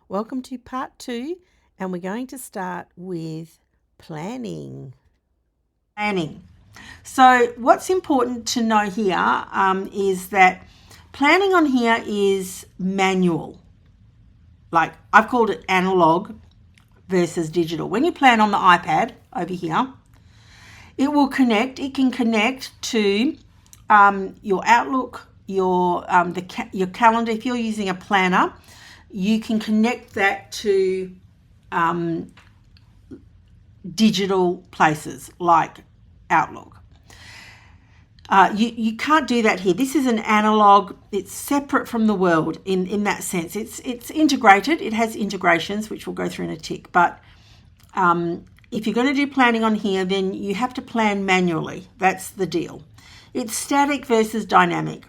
Welcome to part 2, and we're going to start with planning. So what's important to know here is that planning on here is manual. Like I've called it analog versus digital. When you plan on the iPad over here, it can connect to your Outlook, your calendar. If you're using a planner, you can connect that to digital places like Outlook. You can't do that here. This is an analog. It's separate from the world in that sense. It's integrated. It has integrations, which we'll go through in a tick. But if you're going to do planning on here, then you have to plan manually. That's the deal. It's static versus dynamic.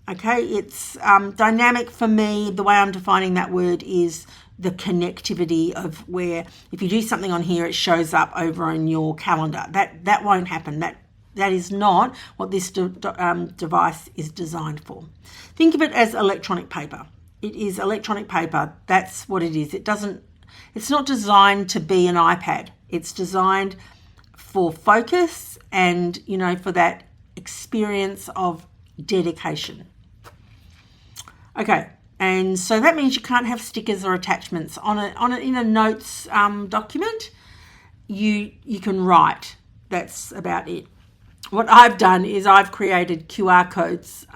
Okay, it's dynamic for me. The way I'm defining that word is the connectivity of where if you do something on here, it shows up over in your calendar. That won't happen. That is not what this device is designed for. Think of it as electronic paper. It is electronic paper. That's what it is. It's not designed to be an iPad. It's designed for focus and, for that experience of dedication. Okay, and so that means you can't have stickers or attachments in a notes document. You can write. That's about it. What I've done is I've created QR codes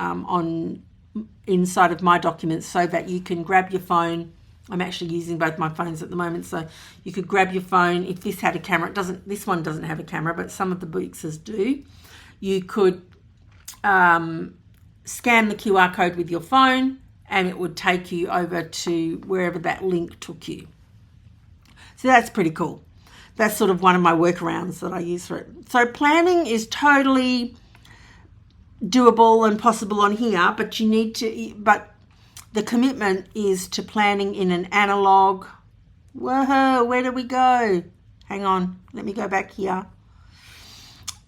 inside of my documents so that you can grab your phone. I'm actually using both my phones at the moment, so you could grab your phone. If this had a camera, this one doesn't have a camera, but some of the BOOXes do. You could scan the QR code with your phone and it would take you over to wherever that link took you. So that's pretty cool. That's sort of one of my workarounds that I use for it. So planning is totally doable and possible on here, but the commitment is to planning in an analog. Whoa, where do we go? Hang on, let me go back here.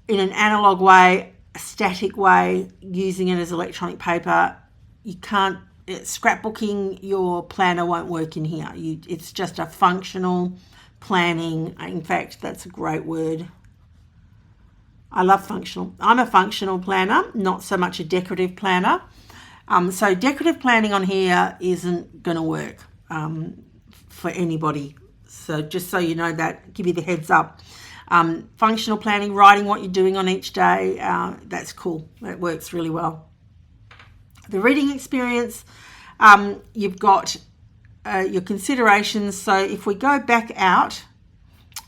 In an analog way, a static way, using it as electronic paper. You can't, scrapbooking your planner won't work in here. It's just a functional planning. In fact, that's a great word. I love functional. I'm a functional planner, not so much a decorative planner. So decorative planning on here isn't going to work for anybody. So just so you know that, give you the heads up. Functional planning, writing what you're doing on each day, that's cool. That works really well. The reading experience, you've got your considerations. So if we go back out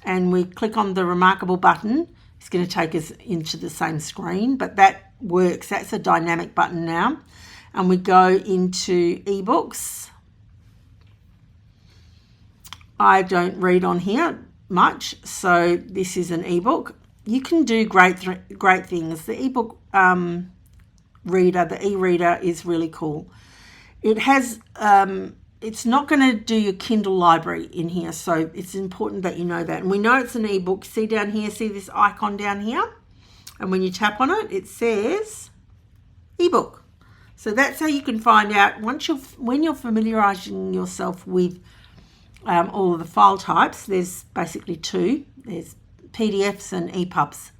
and we click on the Remarkable button, it's going to take us into the same screen, but that works. That's a dynamic button now. And we go into eBooks. I don't read on here much, so this is an ebook. You can do great things. The ebook reader, the e-reader, is really cool. It has it's not going to do your Kindle library in here, so it's important that you know that. And we know it's an ebook. See down here, see this icon down here? And when you tap on it, it says ebook. So that's how you can find out when you're familiarizing yourself with all of the file types. There's basically two. There's PDFs and EPUBs,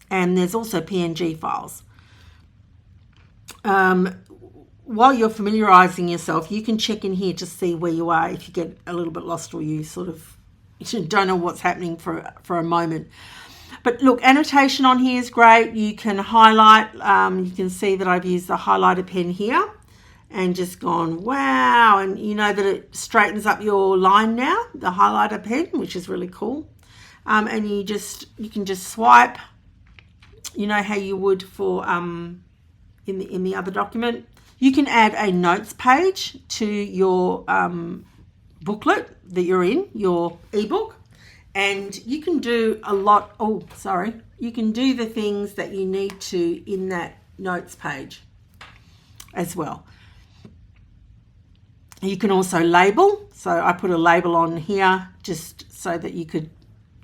and there's also PNG files. While you're familiarizing yourself, you can check in here to see where you are if you get a little bit lost or you sort of don't know what's happening for a moment. But look, annotation on here is great. You can highlight. You can see that I've used the highlighter pen here and just gone, wow. And you know that it straightens up your line now, the highlighter pen, which is really cool. And you can just swipe, how you would for in the other document. You can add a notes page to your booklet that you're in, your ebook. And you can do you can do the things that you need to in that notes page as well. You can also label. So I put a label on here just so that you could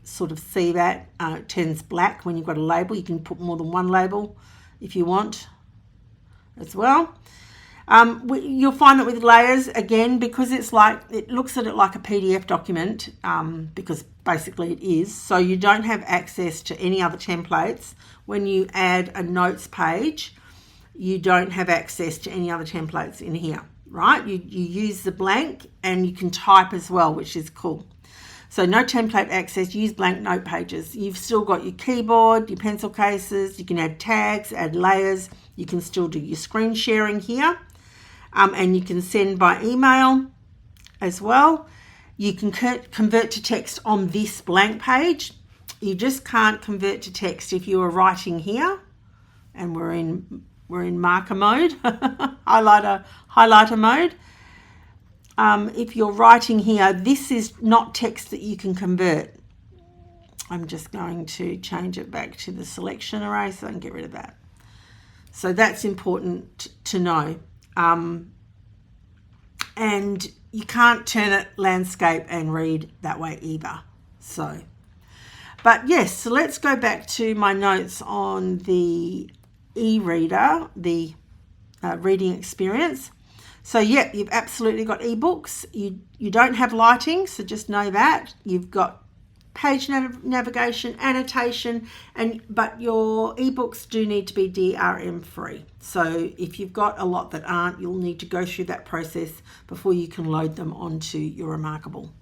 sort of see that. It turns black when you've got a label. You can put more than one label if you want as well. You'll find that with layers, again, because it looks at it like a PDF document, because basically it is, so you don't have access to any other templates. When you add a notes page, you don't have access to any other templates in here, right? You use the blank, and you can type as well, which is cool. So no template access, use blank note pages. You've still got your keyboard, your pencil cases, you can add tags, add layers, you can still do your screen sharing here, and you can send by email as well. You can convert to text on this blank page. You just can't convert to text if you are writing here, and we're in marker mode, highlighter mode. If you're writing here, this is not text that you can convert. I'm just going to change it back to the selection array so I can get rid of that. So that's important to know. And you can't turn it landscape and read that way either. So, but yes, so let's go back to my notes on the e-reader, the reading experience. So yeah, you've absolutely got ebooks. You don't have lighting, so just know that. You've got page navigation, annotation, but your ebooks do need to be DRM free. So if you've got a lot that aren't, you'll need to go through that process before you can load them onto your Remarkable.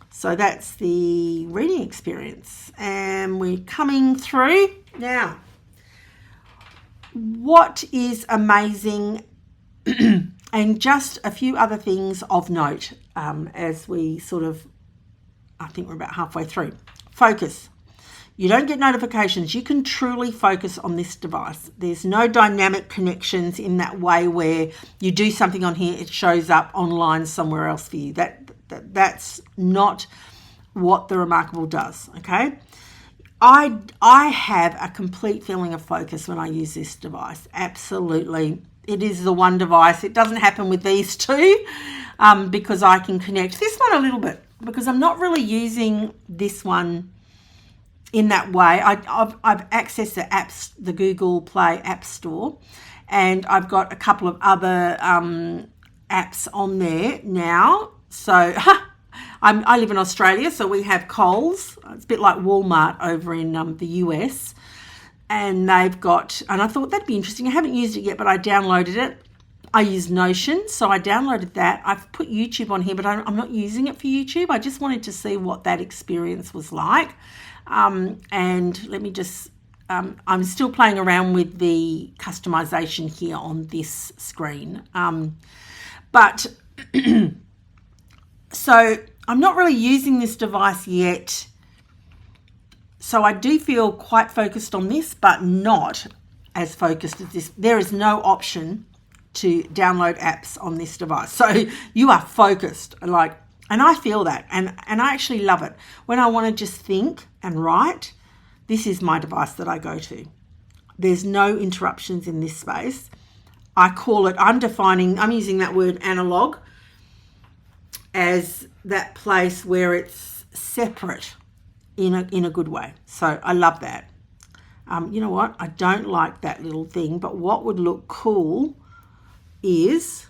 So that's the reading experience, and we're coming through now. What is amazing, and just a few other things of note as we sort of, I think we're about halfway through. Focus. You don't get notifications. You can truly focus on this device. There's no dynamic connections in that way where you do something on here, it shows up online somewhere else for you. That's not what the Remarkable does, okay? I have a complete feeling of focus when I use this device. Absolutely. It is the one device. It doesn't happen with these two because I can connect this one a little bit because I'm not really using this one in that way. I've accessed the apps, the Google Play App Store, and I've got a couple of other apps on there now. So I live in Australia, so we have Coles. It's a bit like Walmart over in the US. And they've got, and I thought that'd be interesting. I haven't used it yet, but I downloaded it. I use Notion, so I downloaded that. I've put YouTube on here, but I'm not using it for YouTube. I just wanted to see what that experience was like. And let me just, I'm still playing around with the customization here on this screen. But so I'm not really using this device yet. So I do feel quite focused on this, but not as focused as this. There is no option to download apps on this device. So you are focused, and I feel that, and I actually love it. When I want to just think and write, this is my device that I go to. There's no interruptions in this space. I'm using that word analog as that place where it's separate in a good way. So I love that. You know what? I don't like that little thing, but what would look cool is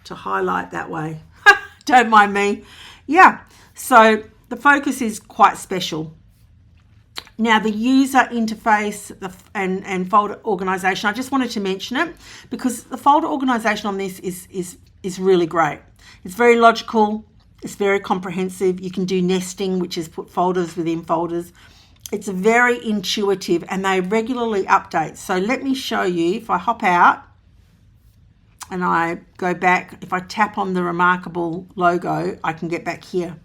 to highlight that way. Don't mind me. Yeah, so the focus is quite special. Now the user interface and folder organization, I just wanted to mention it because the folder organization on this is really great. It's very logical. It's very comprehensive. You can do nesting, which is put folders within folders. It's very intuitive, and they regularly update. So let me show you. If I hop out and I go back, if I tap on the Remarkable logo, I can get back here.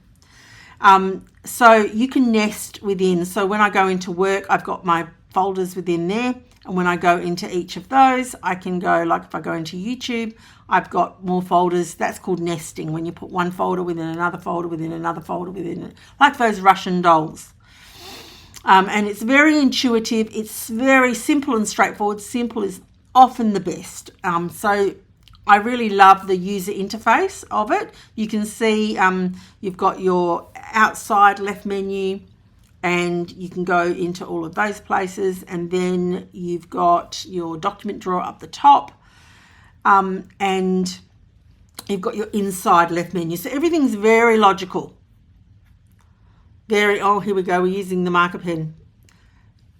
So you can nest within. So when I go into work, I've got my folders within there. And when I go into each of those, I can go, like if I go into YouTube, I've got more folders. That's called nesting, when you put one folder within another folder within another folder within it, like those Russian dolls. And it's very intuitive. It's very simple and straightforward. Simple is often the best. So I really love the user interface of it. You can see you've got your outside left menu, and you can go into all of those places. And then you've got your document drawer up the top, and you've got your inside left menu. So everything's very logical. Oh, here we go. We're using the marker pen.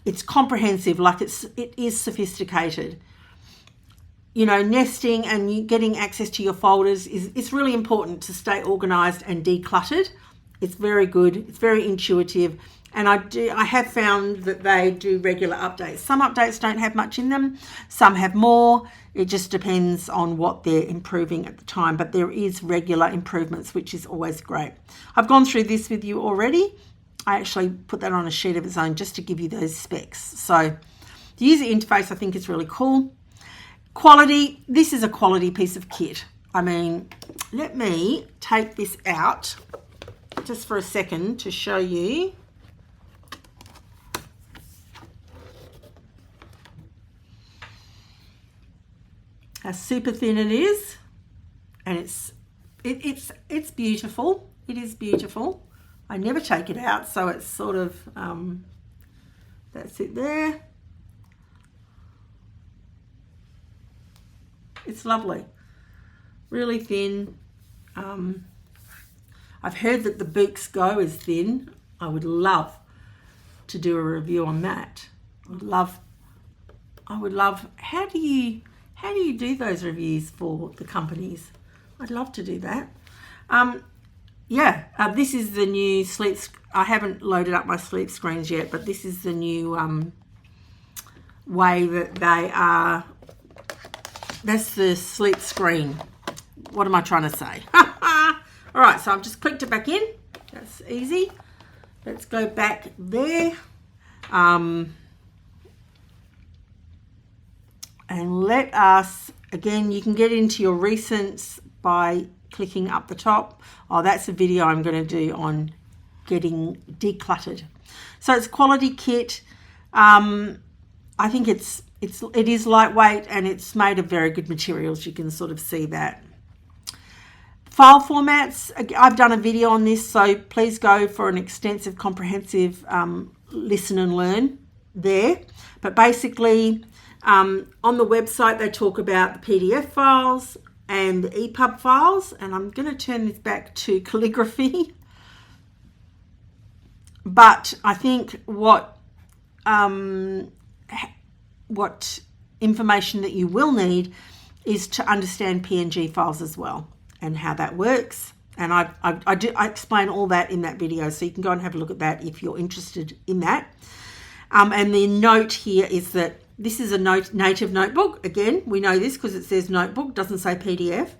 It's comprehensive, like it is sophisticated. You know, nesting and getting access to your folders it's really important to stay organized and decluttered. It's very good. It's very intuitive. And I have found that they do regular updates. Some updates don't have much in them. Some have more. It just depends on what they're improving at the time. But there is regular improvements, which is always great. I've gone through this with you already. I actually put that on a sheet of its own just to give you those specs. So the user interface, I think, is really cool. Quality. This is a quality piece of kit. I mean, let me take this out just for a second to show you. How super thin it is, and it's beautiful. It is beautiful. I never take it out, so it's sort of that's it there. It's lovely, really thin. I've heard that the BOOX Go is thin. I would love to do a review on that. I would love. How do you do those reviews for the companies? I'd love to do that. This is the new sleep. I haven't loaded up my sleep screens yet, but this is the new way that they are. That's the sleep screen. What am I trying to say? All right, so I've just clicked it back in. That's easy. Let's go back there. And let us, again, you can get into your recents by clicking up the top. Oh, that's a video I'm going to do on getting decluttered. So it's quality kit. I think it is lightweight, and it's made of very good materials. You can sort of see that. File formats, I've done a video on this, so please go for an extensive, comprehensive listen and learn there. But basically, on the website, they talk about the PDF files and the EPUB files, and I'm going to turn this back to calligraphy. But I think what information that you will need is to understand PNG files as well and how that works. And I explain all that in that video, so you can go and have a look at that if you're interested in that. And the note here is that this is a native notebook. Again, we know this because it says notebook, doesn't say PDF.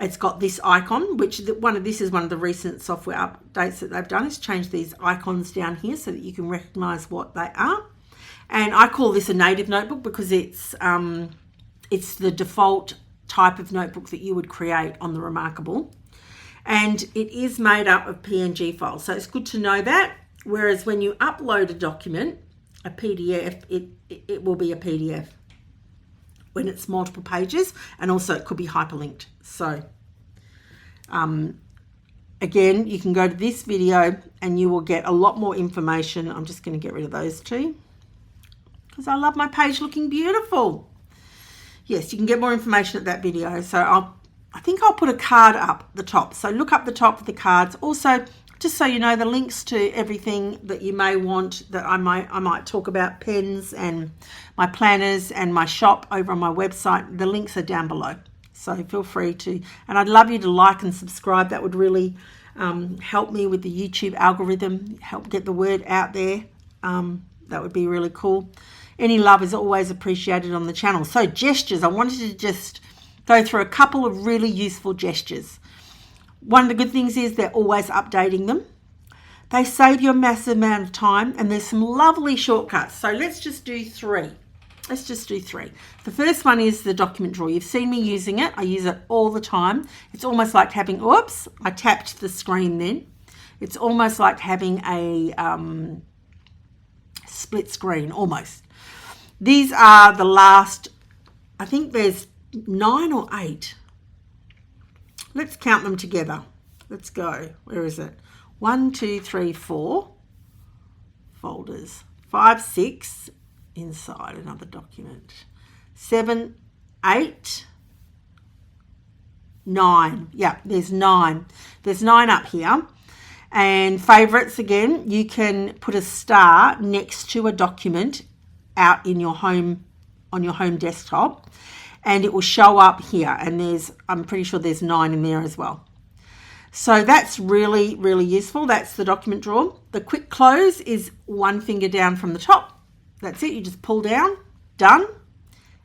It's got this icon, which this is one of the recent software updates that they've done, is change these icons down here so that you can recognize what they are. And I call this a native notebook because it's the default type of notebook that you would create on the Remarkable. And it is made up of PNG files. So it's good to know that. Whereas when you upload a document, a PDF, it will be a PDF when it's multiple pages, and also it could be hyperlinked. So again, you can go to this video and you will get a lot more information. I'm just going to get rid of those two because I love my page looking beautiful. Yes, you can get more information at that video. So I think I'll put a card up the top. So look up the top of the cards. Also, just so you know, the links to everything that you may want that I might talk about, pens and my planners and my shop over on my website, the links are down below. So feel free to, and I'd love you to like and subscribe. That would really help me with the YouTube algorithm, help get the word out there. That would be really cool. Any love is always appreciated on the channel. So gestures, I wanted to just go through a couple of really useful gestures. One of the good things is they're always updating them. They save you a massive amount of time, and there's some lovely shortcuts. So let's just do three. The first one is the document drawer. You've seen me using it. I use it all the time. It's almost like having, oops, I tapped the screen then. It's almost like having a split screen, almost. These are the last, I think there's 9 or 8. Let's count them together. Let's go. Where is it? 1, 2, 3, 4. folders. 5, 6 inside another document. 7, 8, 9. Yeah, there's 9. There's 9 up here. And favorites, again, you can put a star next to a document out in your home, on your home desktop, and it will show up here. And I'm pretty sure there's 9 in there as well. So that's really, really useful. That's the document drawer. The quick close is one finger down from the top. That's it. You just pull down, done.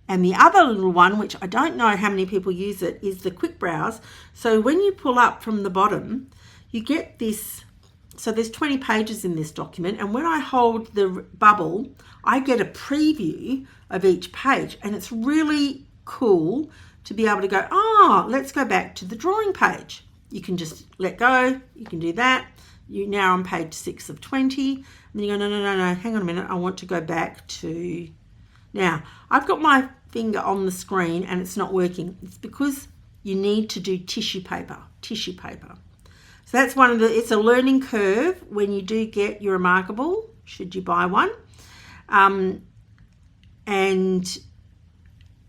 And the other little one, which I don't know how many people use it, is the quick browse. So when you pull up from the bottom, you get this. So there's 20 pages in this document. And when I hold the bubble, I get a preview of each page. And it's really cool to be able to go, oh, let's go back to the drawing page. You can just let go. You can do that. You're now on page 6 of 20. And then you go, no, hang on a minute. I want to go back to... Now, I've got my finger on the screen and it's not working. It's because you need to do tissue paper. So that's one of the... It's a learning curve when you do get your Remarkable, should you buy one. And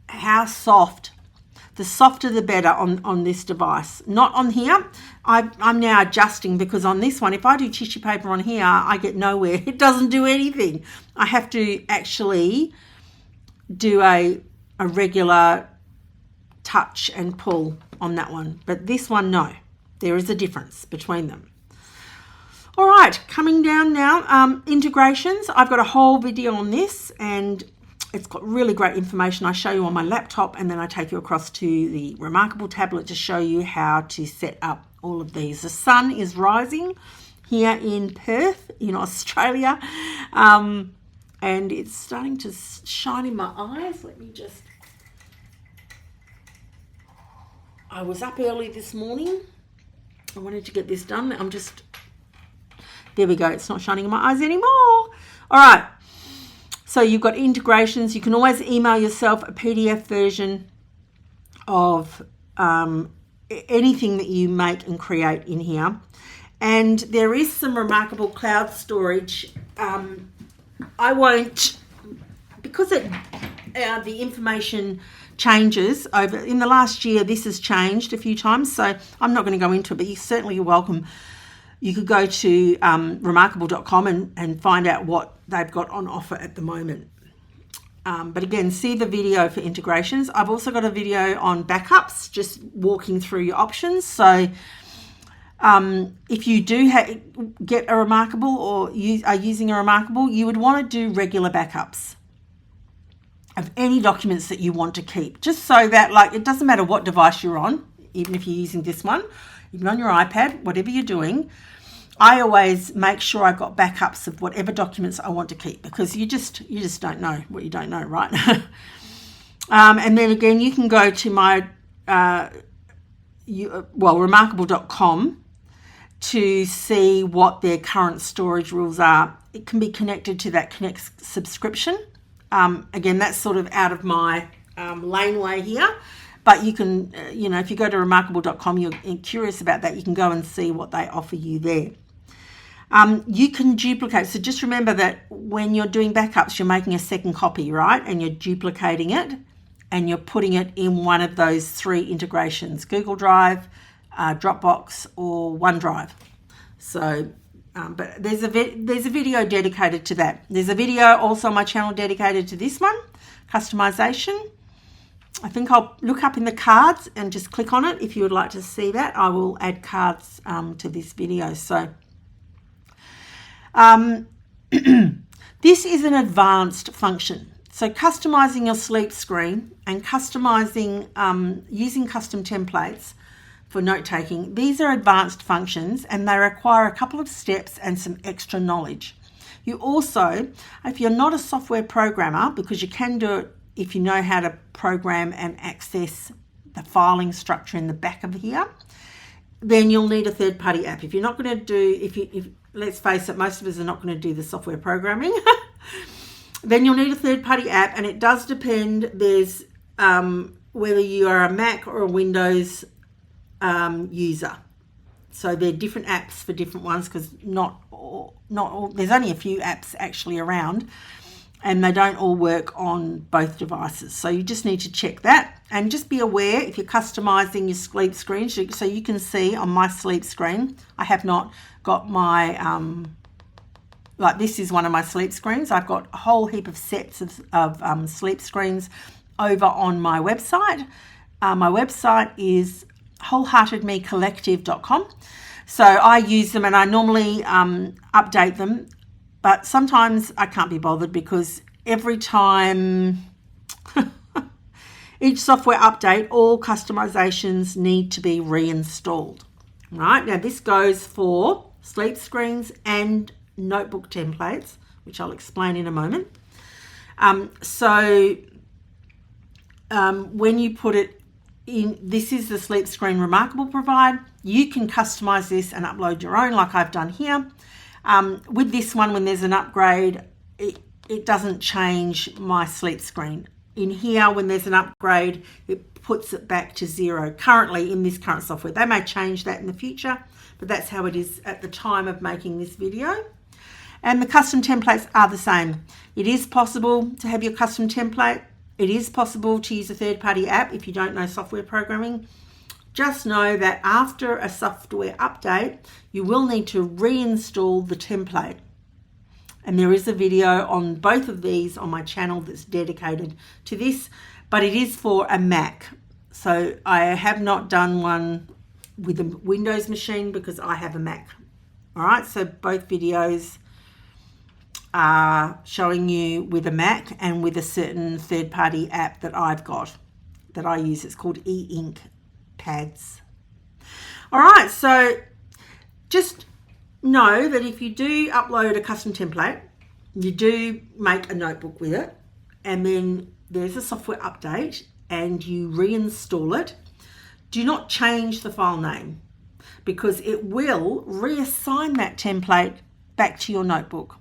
how soft... The softer the better on this device. Not on here. I'm now adjusting because on this one, if I do tissue paper on here, I get nowhere. It doesn't do anything. I have to actually do a regular touch and pull on that one. But this one, no. There is a difference between them. All right, coming down now. Integrations. I've got a whole video on this and it's got really great information. I show you on my laptop and then I take you across to the Remarkable tablet to show you how to set up all of these. The sun is rising here in Perth in Australia, and it's starting to shine in my eyes. Let me just... I was up early this morning. I wanted to get this done. There we go. It's not shining in my eyes anymore. All right. So you've got integrations. You can always email yourself a PDF version of anything that you make and create in here. And there is some Remarkable cloud storage. I won't, because the information changes over in the last year. This has changed a few times, so I'm not going to go into it, but you certainly are welcome. You could go to remarkable.com and find out what they've got on offer at the moment. But again, see the video for integrations. I've also got a video on backups, just walking through your options. So if you do get a Remarkable or you are using a Remarkable, you would want to do regular backups of any documents that you want to keep, just so that, like, it doesn't matter what device you're on, even if you're using this one, even on your iPad, whatever you're doing, I always make sure I've got backups of whatever documents I want to keep, because you just don't know what you don't know, right? And then again, you can go to my remarkable.com to see what their current storage rules are. It can be connected to that Connect subscription. Again, that's sort of out of my laneway here. But you can, if you go to remarkable.com, you're curious about that, you can go and see what they offer you there. You can duplicate. So just remember that when you're doing backups, you're making a second copy, right? And you're duplicating it and you're putting it in one of those 3 integrations, Google Drive, Dropbox, or OneDrive. So, but there's a video dedicated to that. There's a video also on my channel dedicated to this one, customization. I think I'll look up in the cards and just click on it if you would like to see that. I will add cards to this video. So this is an advanced function. So customizing your sleep screen and customizing using custom templates for note-taking, these are advanced functions and they require a couple of steps and some extra knowledge. You also, if you're not a software programmer, because you can do it if you know how to program and access the filing structure in the back of here, then you'll need a third-party app. If you're not going to do, if let's face it, most of us are not going to do the software programming, then you'll need a third-party app, and it does depend. There's whether you are a Mac or a Windows user. So they're different apps for different ones, because not not all, there's only a few apps actually around, and they don't all work on both devices. So you just need to check that, and just be aware if you're customizing your sleep screen. So you can see on my sleep screen, I have not got my, like this is one of my sleep screens. I've got a whole heap of sets of sleep screens over on my website. My website is wholeheartedmecollective.com. So I use them, and I normally update them, but sometimes I can't be bothered because every time each software update, all customizations need to be reinstalled. Right, now this goes for sleep screens and notebook templates, which I'll explain in a moment. When you put it in, this is the sleep screen Remarkable provide. You can customize this and upload your own like I've done here. With this one, when there's an upgrade, it doesn't change my sleep screen. In here, when there's an upgrade, it puts it back to 0. Currently, in this current software, they may change that in the future, but that's how it is at the time of making this video. And the custom templates are the same. It is possible to have your custom template. It is possible to use a third-party app if you don't know software programming. Just know that after a software update, you will need to reinstall the template. And there is a video on both of these on my channel that's dedicated to this, but it is for a Mac. So I have not done one with a Windows machine because I have a Mac. All right, so both videos are showing you with a Mac and with a certain third-party app that I've got, that I use. It's called e-ink pads. All right, so just know that if you do upload a custom template, you do make a notebook with it, and then there's a software update and you reinstall it, do not change the file name because it will reassign that template back to your notebook.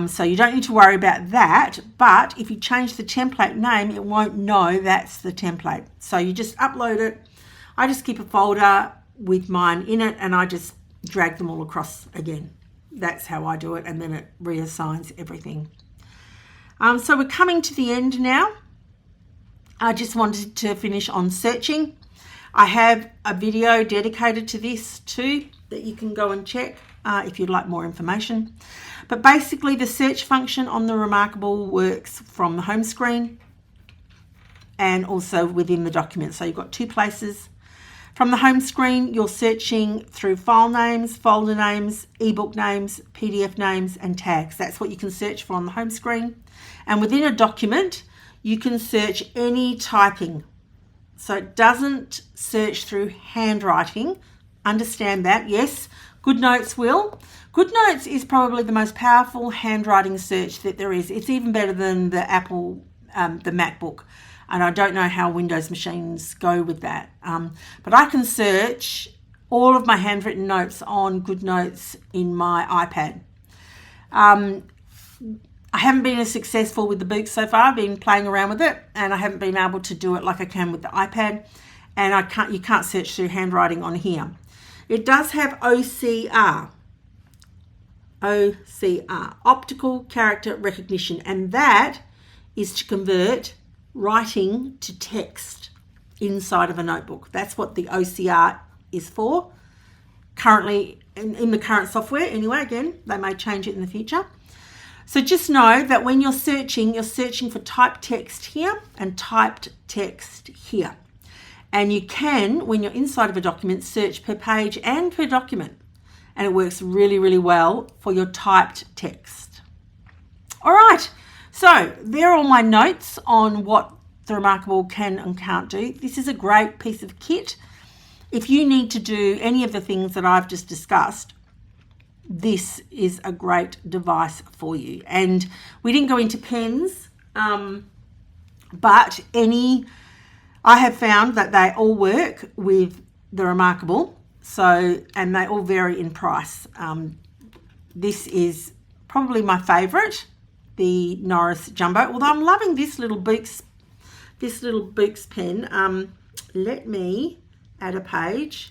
So you don't need to worry about that, but if you change the template name, it won't know that's the template. So you just upload it. I just keep a folder with mine in it, and I just drag them all across again. That's how I do it, and then it reassigns everything. So we're coming to the end now. I just wanted to finish on searching. I have a video dedicated to this too that you can go and check if you'd like more information. But basically the search function on the Remarkable works from the home screen and also within the document. So you've got two places. From the home screen, you're searching through file names, folder names, ebook names, PDF names, and tags. That's what you can search for on the home screen. And within a document, you can search any typing. So it doesn't search through handwriting. Understand that, yes. GoodNotes will. GoodNotes is probably the most powerful handwriting search that there is. It's even better than the Apple, the MacBook. And I don't know how Windows machines go with that. But I can search all of my handwritten notes on GoodNotes in my iPad. I haven't been as successful with the BOOX so far. I've been playing around with it, and I haven't been able to do it like I can with the iPad. And you can't search through handwriting on here. It does have OCR, optical character recognition, and that is to convert writing to text inside of a notebook. That's what the OCR is for. Currently, in the current software, anyway, again, they may change it in the future. So just know that when you're searching for typed text here and typed text here. And you can, when you're inside of a document, search per page and per document. And it works really, really well for your typed text. All right, so there are all my notes on what the Remarkable can and can't do. This is a great piece of kit. If you need to do any of the things that I've just discussed, this is a great device for you. And we didn't go into pens, but I have found that they all work with the Remarkable. So, and they all vary in price. This is probably my favorite, the Norris Jumbo. Although I'm loving this little BOOX pen. Let me add a page.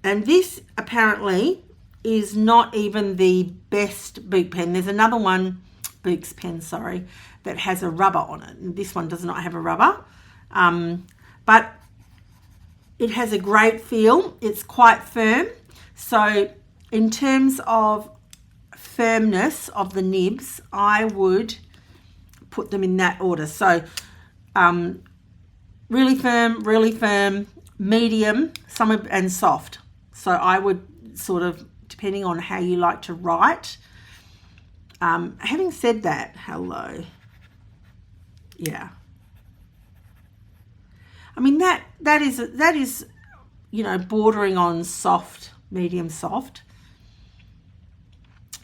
And this apparently is not even the best BOOX pen. There's another one, BOOX pen, sorry, that has a rubber on it. And this one does not have a rubber. But it has a great feel. It's quite firm. So in terms of firmness of the nibs, I would put them in that order. So really firm, medium, and soft. So I would sort of, depending on how you like to write. Having said that, hello. Yeah. I mean, that is, you know, bordering on soft, medium soft.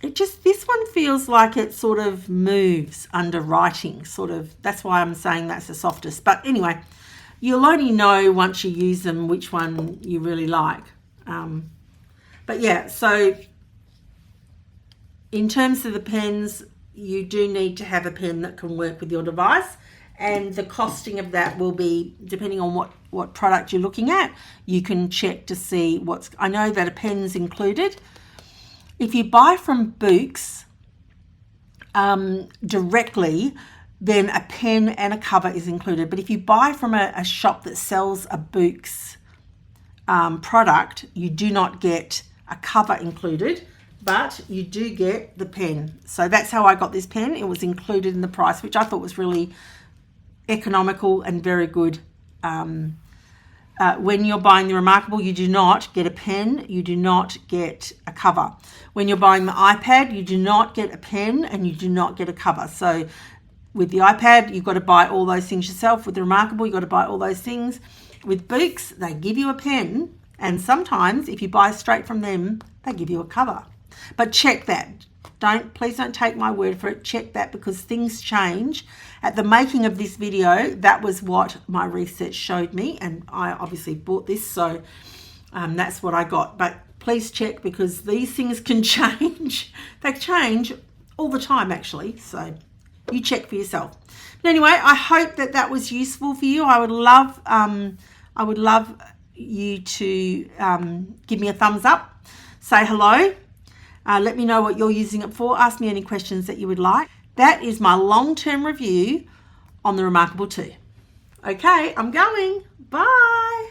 It just, this one feels like it sort of moves under writing, sort of. That's why I'm saying that's the softest. But anyway, you'll only know once you use them which one you really like. But yeah, so in terms of the pens, you do need to have a pen that can work with your device, and the costing of that will be depending on what product you're looking at. You can check to see what's, I know that a pen's included. If you buy from BOOX directly, then a pen and a cover is included. But if you buy from a shop that sells a BOOX product, you do not get a cover included, but you do get the pen. So that's how I got this pen. It was included in the price, which I thought was really economical and very good. When you're buying the Remarkable, you do not get a pen, you do not get a cover. When you're buying the iPad, you do not get a pen and you do not get a cover. So with the iPad, you've got to buy all those things yourself. With the Remarkable, you've got to buy all those things. With BOOX, they give you a pen, and sometimes if you buy straight from them, they give you a cover. But check that. Please don't take my word for it. Check that, because things change. At the making of this video, that was what my research showed me, and I obviously bought this, so that's what I got. But please check, because these things can change. They change all the time, actually, so you check for yourself. But anyway, I hope that that was useful for you. I would love you to give me a thumbs up, say hello. Let me know what you're using it for. Ask me any questions that you would like. That is my long-term review on the Remarkable 2. Okay, I'm going. Bye.